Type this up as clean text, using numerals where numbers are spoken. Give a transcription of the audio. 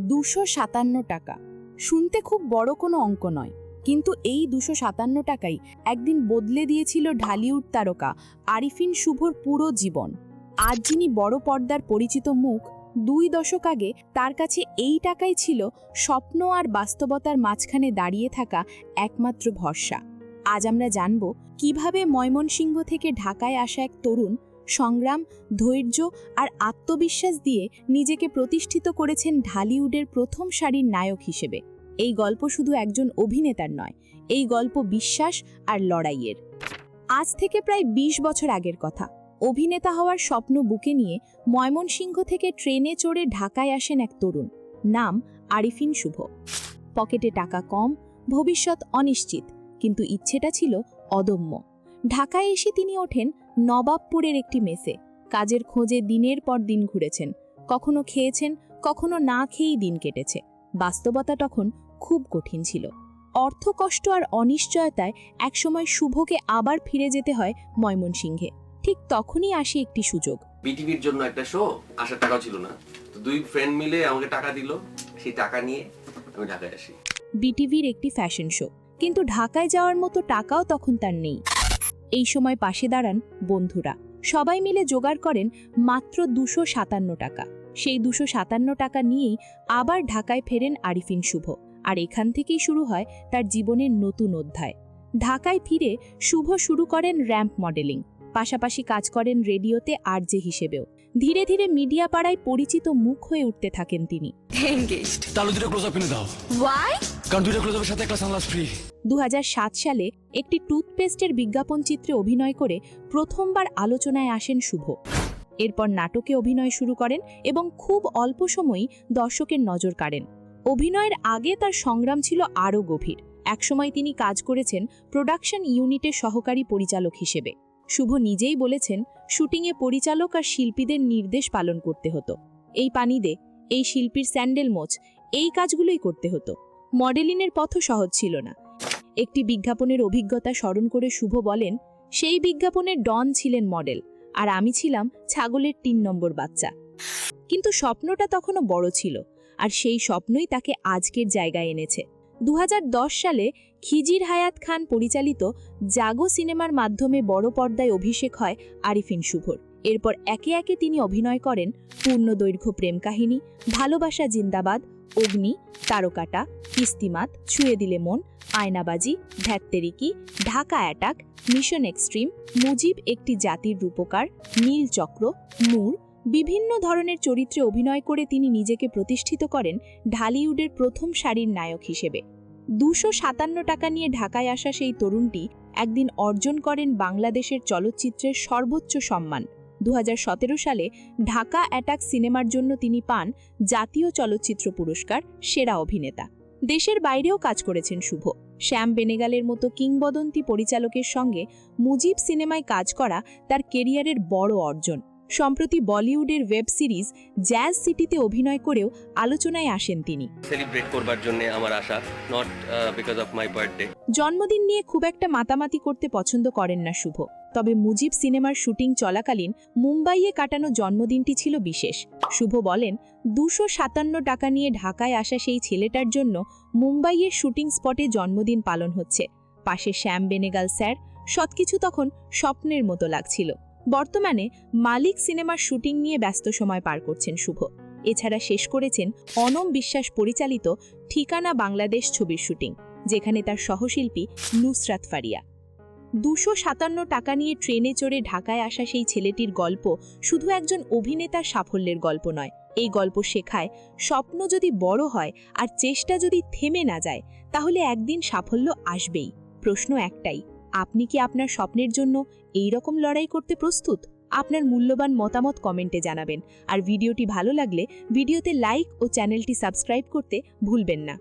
257 টাকা। শুনতে খুব বড় কোনো অঙ্ক নয়, কিন্তু এই 257 টাকাই একদিন বদলে দিয়েছিল ঢালিউড তারকা আরিফিন শুভর পুরো জীবন। আজ যিনি বড় পর্দার পরিচিত মুখ, 2 দশক আগে তার কাছে এই টাকাই ছিল স্বপ্ন আর বাস্তবতার মাঝখানে দাঁড়িয়ে থাকা একমাত্র ভরসা। আজ আমরা জানব কিভাবে ময়মনসিংহ থেকে ঢাকায় আসা এক তরুণ সংগ্রাম, ধৈর্য আর আত্মবিশ্বাস দিয়ে নিজেকে প্রতিষ্ঠিত করেছেন ঢালিউডের প্রথম সারির নায়ক হিসেবে। এই গল্প শুধু একজন অভিনেতার নয়, এই গল্প বিশ্বাস আর লড়াইয়ের। আজ থেকে প্রায় 20 বছর আগের কথা। অভিনেতা হওয়ার স্বপ্ন বুকে নিয়ে ময়মনসিংহ থেকে ট্রেনে চড়ে ঢাকায় আসেন এক তরুণ, নাম আরিফিন শুভ। পকেটে টাকা কম, ভবিষ্যৎ অনিশ্চিত, কিন্তু ইচ্ছেটা ছিল অদম্য। ঢাকায় এসে তিনি ওঠেন নবাবপুরের একটি মেসে। কাজের খোঁজে দিনের পর দিন ঘুরেছেন, কখনো খেয়েছেন, কখনো না খেয়েই দিন কেটেছে। বাস্তবতা তখন খুব কঠিন ছিল। অর্থকষ্ট আর অনিশ্চয়তায় একসময় শুভকে আবার ফিরে যেতে হয় ময়মনসিংহে। ঠিক তখনই আসে একটি সুযোগ। বিটিভির জন্য একটা শো, আসার টাকাও ছিল না, তো 2 ফ্রেন্ড মিলে আমাকে টাকা দিল। সেই টাকা নিয়ে আমি ঢাকায় আসি। বিটিভির একটি ফ্যাশন শো, কিন্তু ঢাকায় যাওয়ার মতো টাকাও তখন তার নেই। এই সময় পাশে দাঁড়ান বন্ধুরা। সবাই মিলে জোগাড় করেন মাত্র 257 টাকা। সেই 257 টাকা নিয়েই আবার ঢাকায় ফেরেন আরিফিন শুভ। আর এখান থেকেই শুরু হয় তার জীবনের নতুন অধ্যায়। ঢাকায় ফিরে শুভ শুরু করেন র‍্যাম্প মডেলিং, পাশাপাশি কাজ করেন রেডিওতে আরজে হিসেবেও। ধীরে ধীরে মিডিয়া পাড়ায় পরিচিত মুখ হয়ে উঠতে থাকেন তিনি। 2007 সালে একটি টুথপেস্টের বিজ্ঞাপন চিত্রে অভিনয় করে প্রথমবার আলোচনায় আসেন শুভ। এরপর নাটকে অভিনয় শুরু করেন এবং খুব অল্প সময়ই দর্শকের নজর কাড়েন। অভিনয়ের আগে তার সংগ্রাম ছিল আরও গভীর। একসময় তিনি কাজ করেছেন প্রোডাকশন ইউনিটের সহকারী পরিচালক হিসেবে। শুভ নিজেই বলেছেন, শুটিংয়ে পরিচালক আর শিল্পীদের নির্দেশ পালন করতে হতো। এই পানি দে, এই শিল্পীর স্যান্ডেল মোচ, এই কাজগুলোই করতে হতো। মডেলিংয়ের পথও সহজ ছিল না। একটি বিজ্ঞাপনের অভিজ্ঞতা স্মরণ করে শুভ বলেন, সেই বিজ্ঞাপনের ডন ছিলেন মডেল, আর আমি ছিলাম ছাগলের 3 নম্বর বাচ্চা। কিন্তু স্বপ্নটা তখনও বড় ছিল, আর সেই স্বপ্নই তাকে আজকের জায়গায় এনেছে। 2010 সালে খিজির হায়াত খান পরিচালিত জাগো সিনেমার মাধ্যমে বড় পর্দায় অভিষেক হয় আরিফিন শুভর। এরপর একে একে তিনি অভিনয় করেন পূর্ণদৈর্ঘ্য প্রেম কাহিনী, ভালোবাসা জিন্দাবাদ, অগ্নি, তারকাটা, কিস্তিমাত, Chhuye Dile Mon, Aynabaji, Dhattericki, Dhaka attack, mission extreme, Mujib একটি জাতির রূপকার, নীলচক্র, নূর। বিভিন্ন ধরনের চরিত্রে অভিনয় করে তিনি নিজেকে প্রতিষ্ঠিত করেন ঢালিউডের প্রথম সারির নায়ক হিসেবে। 257 টাকা নিয়ে ঢাকায় আসা সেই তরুণটি একদিন অর্জন করেন বাংলাদেশের চলচ্চিত্রের সর্বোচ্চ সম্মান। 2017 সালে ঢাকা অ্যাটাক সিনেমার জন্য তিনি পান জাতীয় চলচ্চিত্র পুরস্কার সেরা অভিনেতা। দেশের বাইরেও কাজ করেছেন শুভ। শ্যাম বেনেগালের মতো কিংবদন্তি পরিচালকের সঙ্গে মুজিব সিনেমায় কাজ করা তার কেরিয়ারের বড় অর্জন। সম্প্রতি বলিউডের ওয়েব সিরিজ জ্যাজ সিটিতে অভিনয় করেও আলোচনায় আসেন তিনি। সেলিব্রেট করবার জন্য আমার আশা, not because of my birthday. জন্মদিন নিয়ে খুব একটা মাতামাতি করতে পছন্দ করেন না শুভ। তবে মুজিব সিনেমার শুটিং চলাকালীন মুম্বাইয়ে কাটানো জন্মদিনটি ছিল বিশেষ। শুভ বলেন, 257 টাকা নিয়ে ঢাকায় আসা সেই ছেলেটার জন্য মুম্বাইয়ের শুটিং স্পটে জন্মদিন পালন হচ্ছে। পাশে শ্যাম বেনেগাল স্যার, সবকিছু তখন স্বপ্নের মতো লাগছিল। বর্তমানে মালিক সিনেমার শুটিং নিয়ে ব্যস্ত সময় পার করছেন শুভ। এছাড়া শেষ করেছেন অনম বিশ্বাস পরিচালিত ঠিকানা বাংলাদেশ ছবির শুটিং, যেখানে তার সহশিল্পী নুসরাত ফারিয়া। 257 টাকা নিয়ে ট্রেনে চড়ে ঢাকায় আসা সেই ছেলেটির গল্প শুধু একজন অভিনেতার সাফল্যের গল্প নয়। এই গল্প শেখায়, স্বপ্ন যদি বড় হয় আর চেষ্টা যদি থেমে না যায়, তাহলে একদিন সাফল্য আসবেই। প্রশ্ন একটাই, আপনি কি আপনার স্বপ্নের জন্য এই রকম লড়াই করতে প্রস্তুত? আপনার মূল্যবান মতামত কমেন্টে জানাবেন। আর ভিডিওটি ভালো লাগলে ভিডিওতে লাইক ও চ্যানেলটি সাবস্ক্রাইব করতে ভুলবেন না।